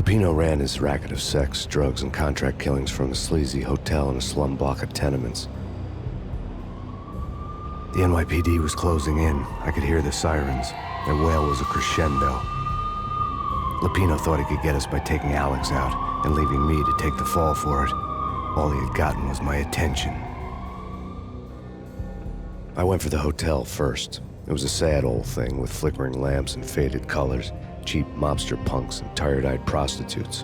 Lupino ran his racket of sex, drugs, and contract killings from a sleazy hotel in a slum block of tenements. The NYPD was closing in. I could hear the sirens. Their wail was a crescendo. Lupino thought he could get us by taking Alex out and leaving me to take the fall for it. All he had gotten was my attention. I went for the hotel first. It was a sad old thing with flickering lamps and faded colors, cheap mobster punks and tired-eyed prostitutes.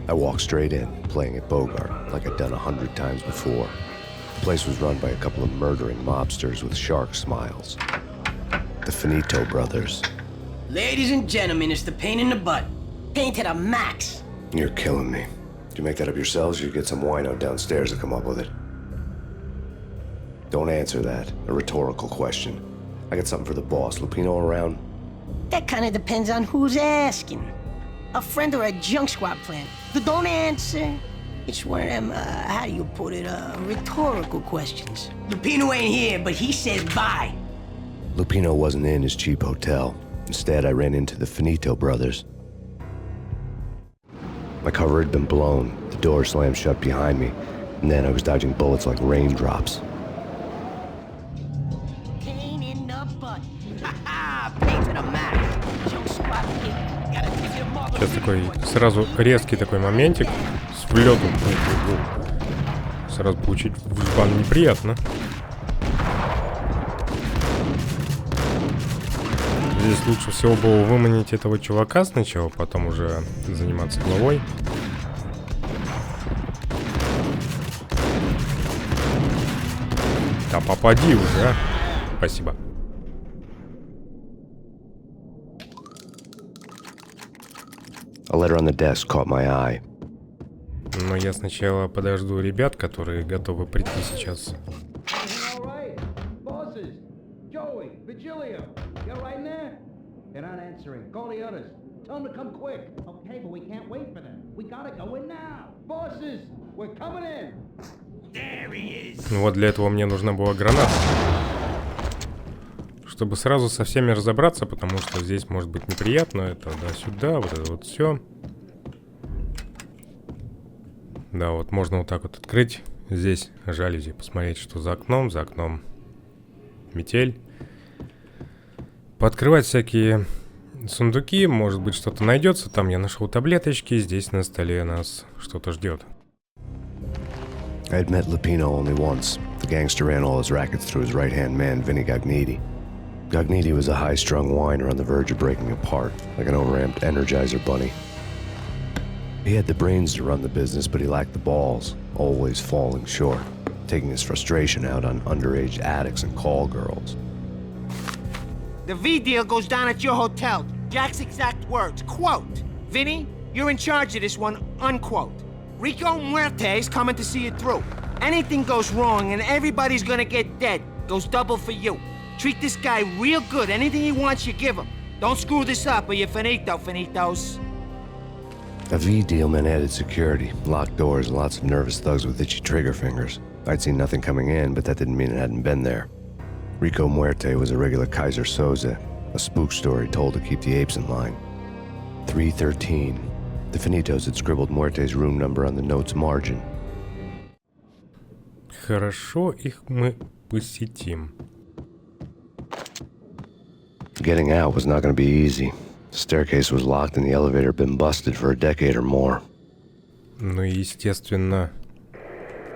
I walked straight in, playing at Bogart, like I'd done 100 times before. The place was run by a couple of murdering mobsters with shark smiles. The Finito brothers. Ladies and gentlemen, it's the pain in the butt. Pain to the max. You're killing me. Did you make that up yourselves, or you get some wino downstairs to come up with it? Don't answer that. A rhetorical question. I got something for the boss. Lupino around? That kind of depends on who's asking. A friend or a junk squad plan. Don't answer. It's one of them, how do you put it, rhetorical questions. Lupino ain't here, but he says bye. Lupino wasn't in his cheap hotel. Instead, I ran into the Finito brothers. My cover had been blown. The door slammed shut behind me, and then I was dodging bullets like raindrops. Pain in the butt. Ha-ha! Pain to the max. Junk squad kid. Gotta take your mother. Сейчас такой сразу резкий такой моментик с влетом. Сразу получить в жбан неприятно. Здесь лучше всего было выманить этого чувака сначала, потом уже заниматься головой. Да попади уже, а. Спасибо. A letter on the desk caught my eye. Но я сначала подожду ребят, которые готовы прийти сейчас. They're not answering. Call the others. Tell them to come quick. Okay, but we can't wait for them. We gotta go in now. Bosses, we're coming in. There he is. Вот для этого мне нужна была граната. Чтобы сразу со всеми разобраться, потому что здесь может быть неприятно. Это да-сюда, вот это вот все. Да, вот можно вот так вот открыть здесь жалюзи, посмотреть, что за окном. За окном метель. Пооткрывать всякие сундуки, может быть, что-то найдется. Там я нашел таблеточки, здесь на столе нас что-то ждет. I had met Lupino only once. The gangster ran all his rackets through his right-hand man, Vinny Gognitti. Gognitti was a high-strung whiner on the verge of breaking apart, like an overamped Energizer bunny. He had the brains to run the business, but he lacked the balls, always falling short, taking his frustration out on underage addicts and call girls. The V deal goes down at your hotel. Jack's exact words, quote, Vinny, you're in charge of this one, unquote. Rico Muerte's coming to see it through. Anything goes wrong and everybody's gonna get dead. Goes double for you. Treat this guy real good. Anything he wants, you give him. Don't screw this up or you're finito, finitos. A V deal meant added security, locked doors, and lots of nervous thugs with itchy trigger fingers. I'd seen nothing coming in, but that didn't mean it hadn't been there. Rico Muerte was a regular Kaiser Soze, a spook story told to keep the apes in line. 313. The Finitos had scribbled Muerte's room number on the note's margin. Хорошо, их мы посетим. Getting out was not going to be easy. The staircase was locked and the elevator had been busted for a decade or more. Ну и естественно,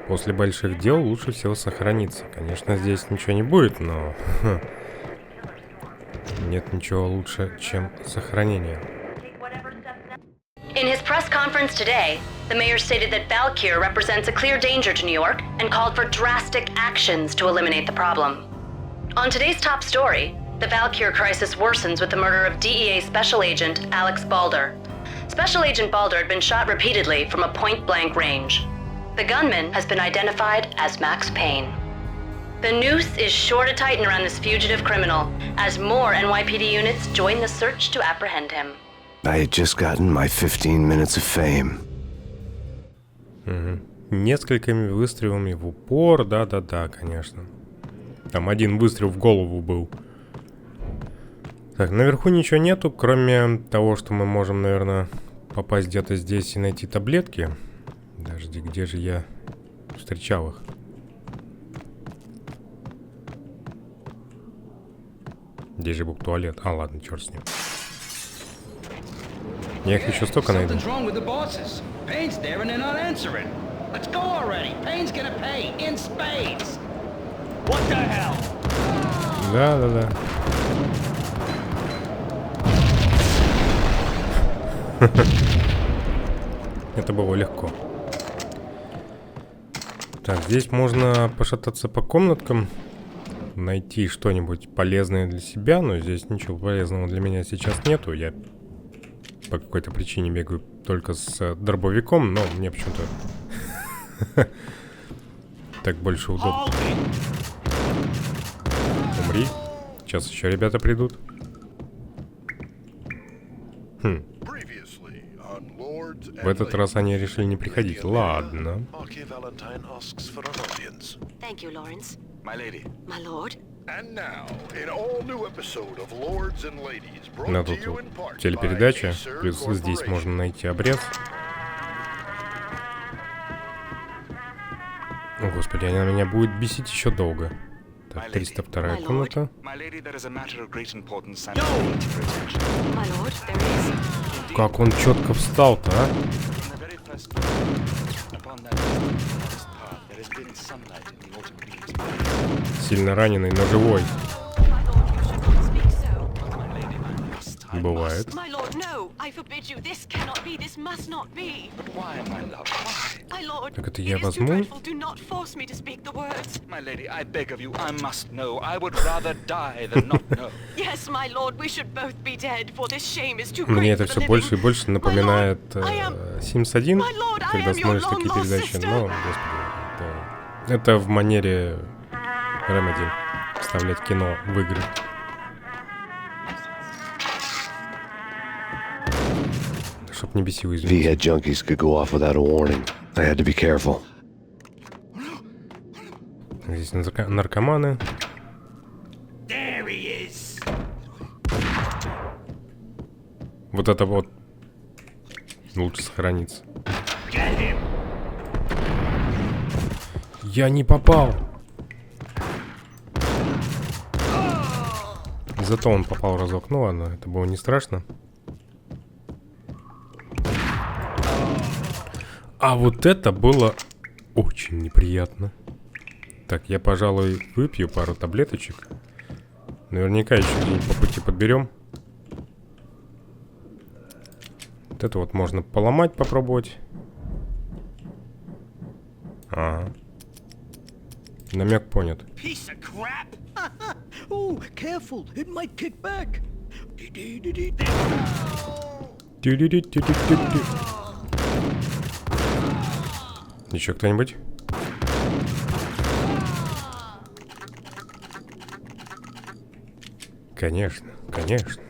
после больших дел лучше всего сохраниться. Конечно, здесь ничего не будет, но нет ничего лучше, чем сохранение. In his press conference today, the mayor stated that Valkyr represents a clear danger to New York and called for drastic actions to eliminate the problem. On today's top story, the Valkyr crisis worsens with the murder of DEA Special Agent Alex Balder. Special Agent Balder had been shot repeatedly from a point-blank range. The gunman has been identified as Max Payne. The noose is sure to tighten around this fugitive criminal as more NYPD units join the search to apprehend him. I had just gotten my 15 minutes of fame. Несколькими выстрелами в упор, да-да-да, конечно. Там один выстрел в голову был. Так, наверху ничего нету, кроме того, что мы можем, наверное, попасть где-то здесь и найти таблетки. Подожди, где же я встречал их? Здесь же был туалет. А, ладно, черт с ним. Я их еще столько найду. Да. Это было легко. Так, здесь можно пошататься по комнаткам, найти что-нибудь полезное для себя, но здесь ничего полезного для меня сейчас нету. Я по какой-то причине бегаю только с дробовиком, но мне почему-то так больше удобно. Умри. Сейчас еще ребята придут. В этот раз они решили не приходить. Ладно. На тут телепередача. Плюс здесь можно найти обрез. О, господи, она меня будет бесить еще долго. Так, 302 комната. Как он четко встал-то, а? Сильно раненый, но живой. Бывает. Так это я возьму? Мне это все больше и больше напоминает Sims 1, когда смотришь такие передачи. Но, господи, это в манере Remedy вставлять кино в игры. Чтоб не бесил, извините. V-head junkies could go off without a warning. I had to be careful. Здесь наркоманы. Вот это вот лучше сохранится. Я не попал. Зато он попал разок. Ну ладно, это было не страшно. А вот это было очень неприятно. Так, я, пожалуй, выпью пару таблеточек. Наверняка еще где-нибудь по пути подберем. Вот это вот можно поломать, попробовать. Ага. Намек понят. Еще кто-нибудь? Конечно, конечно.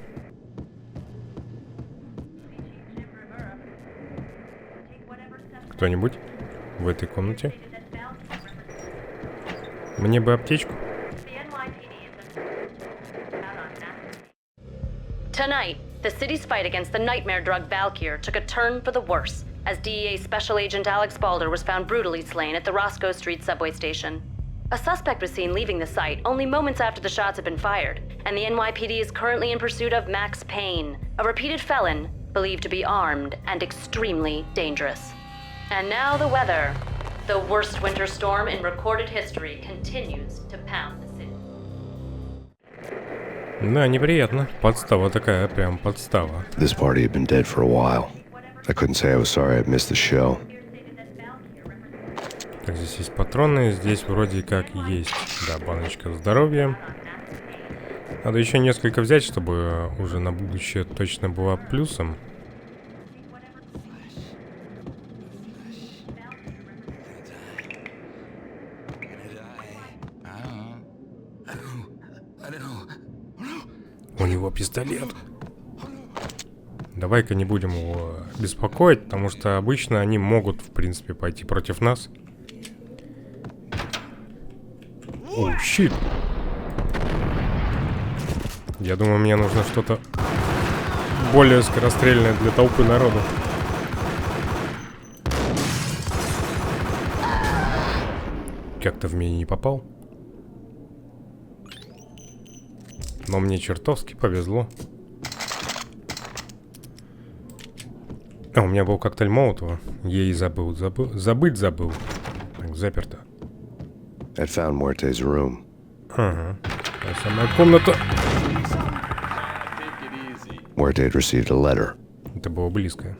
Кто-нибудь в этой комнате? Мне бы аптечку. Tonight, the city's fight against the nightmare drug Valkyr took a turn for the worse, as DEA Special Agent Alex Balder was found brutally slain at the Roscoe Street subway station. A suspect was seen leaving the site only moments after the shots had been fired, and the NYPD is currently in pursuit of Max Payne, a repeated felon believed to be armed and extremely dangerous. And now the weather. The worst winter storm in recorded history continues to pound the city. Да, неприятно. Подстава такая, прям подстава. This party had been dead for a while. I couldn't say I was sorry I'd missed the show. Так, здесь есть патроны, здесь вроде как есть, да, баночка здоровья. Надо еще несколько взять, чтобы уже на будущее точно было плюсом. У него пистолет. Давай-ка не будем его беспокоить, потому что обычно они могут, в принципе, пойти против нас. О, щит. Я думаю, мне нужно что-то более скорострельное для толпы народу. Как-то в меня не попал. Но мне чертовски повезло. А, у меня был коктейль Молотова. Я и забыл. Забыть забыл. Так, заперто. I'd found Muerte's room. Ага. Та самая комната. Muerte had received a letter. Это было близко.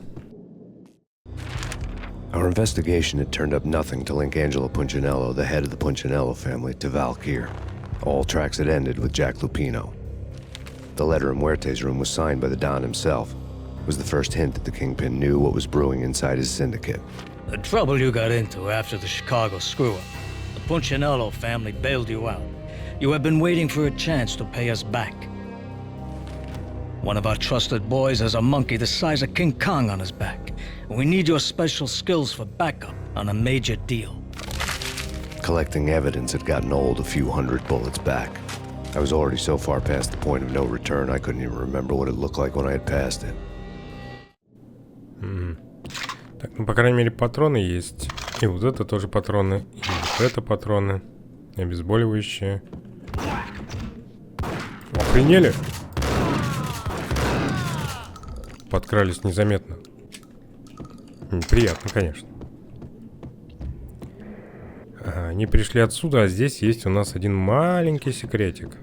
Our investigation had turned up nothing to link Angelo Punchinello, the head of the Punchinello family, to Valkyr. All tracks had ended with Jack Lupino. The letter in Muerte's room was signed by the Don himself. It was the first hint that the Kingpin knew what was brewing inside his syndicate. The trouble you got into after the Chicago screw-up. The Punchinello family bailed you out. You have been waiting for a chance to pay us back. One of our trusted boys has a monkey the size of King Kong on his back. We need your special skills for backup on a major deal. Collecting evidence had gotten old a few hundred bullets back. I was already so far past the point of no return, I couldn't even remember what it looked like when I had passed it. Так, ну, по крайней мере, патроны есть. И вот это тоже патроны. И вот это патроны. Обезболивающие. Охренели? Подкрались незаметно. Приятно, конечно. Ага, они пришли отсюда, а здесь есть у нас один маленький секретик.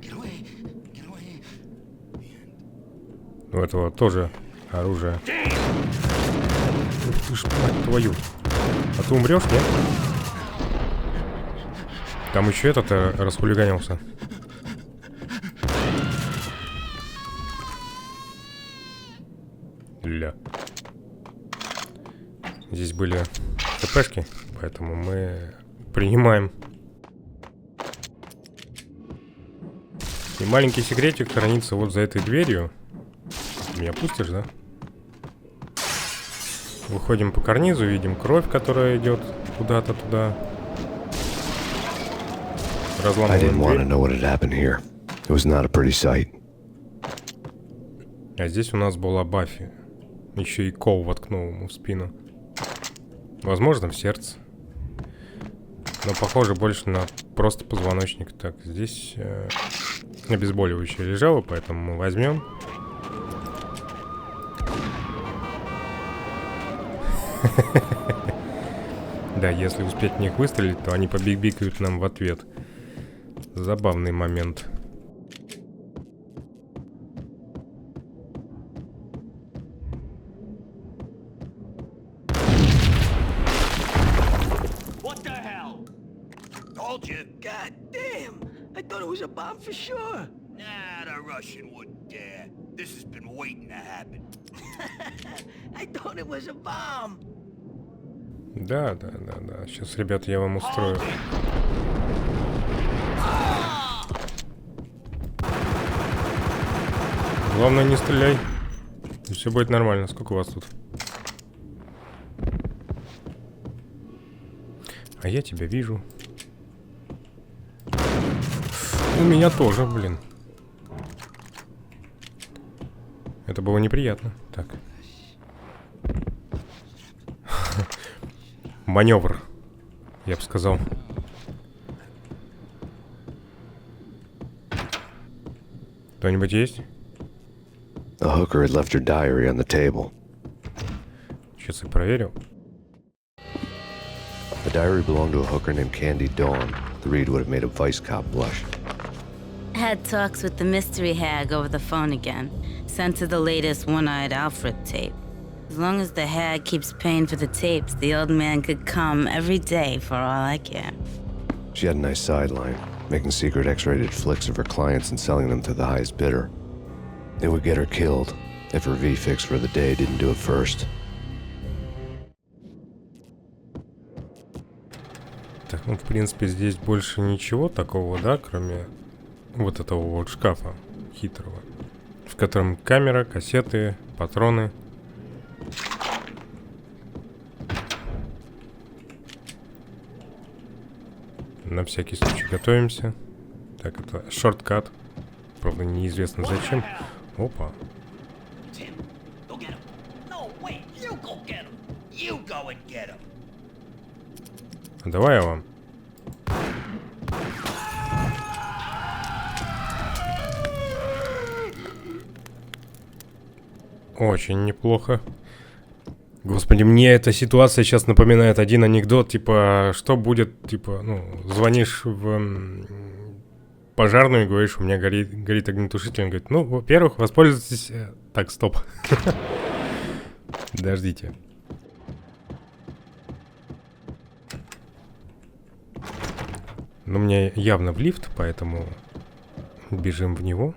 У этого тоже оружие. Ух ты ж, мать твою. А ты умрешь, нет? Там еще этот расхулиганился. Ля. Здесь были ТПшки, поэтому мы принимаем. И маленький секретик хранится вот за этой дверью. Меня пустишь, да? Выходим по карнизу, видим кровь, которая идет куда-то туда. I didn't want to know what had happened here. It was not a pretty sight. А здесь у нас была Баффи. Еще и кол воткнул ему в спину. Возможно, в сердце. Но похоже больше на просто позвоночник. Так, здесь обезболивающее лежало, поэтому мы возьмем. Да, если успеть в них выстрелить, то они побиг-бикают нам в ответ. Забавный момент. God damn! I thought it was a bomb for sure. Nah, the Russian wouldn't dare. This has been waiting to happen. I thought it was a bomb. Да. Сейчас, ребята, я вам устрою. Главное, не стреляй. И все будет нормально. Сколько у вас тут? А я тебя вижу. У меня тоже, блин. Это было неприятно. Так. Маневр, я бы сказал. Кто-нибудь есть? The hooker had left her diary on the table. Сейчас я проверю. The diary belonged to a hooker named Candy Dawn. The read would have made a vice cop blush. Had talks with the mystery hag over the phone again. Sent her the latest One-Eyed Alfred tape. As long as the hag keeps paying for the tapes, the old man could come every day for all I care. She had a nice sideline, making secret X-rated flicks of her clients and selling them to the highest bidder. It would get her killed if her V-fix for the day didn't do it first. Так, ну, в принципе, здесь больше ничего такого, да, кроме вот этого вот шкафа хитрого, в котором камера, кассеты, патроны. На всякий случай готовимся. Так, это шорткат. правда, неизвестно зачем. Опа. Tim, go get him. No, wait, you go get him. You go and get him. Давай я вам. Очень неплохо. Господи, мне эта ситуация сейчас напоминает один анекдот, типа, что будет, типа, ну, звонишь в пожарную и говоришь, у меня горит огнетушитель, он говорит, ну, во-первых, воспользуйтесь... Так, стоп. Подождите. Ну, мне явно в лифт, поэтому бежим в него.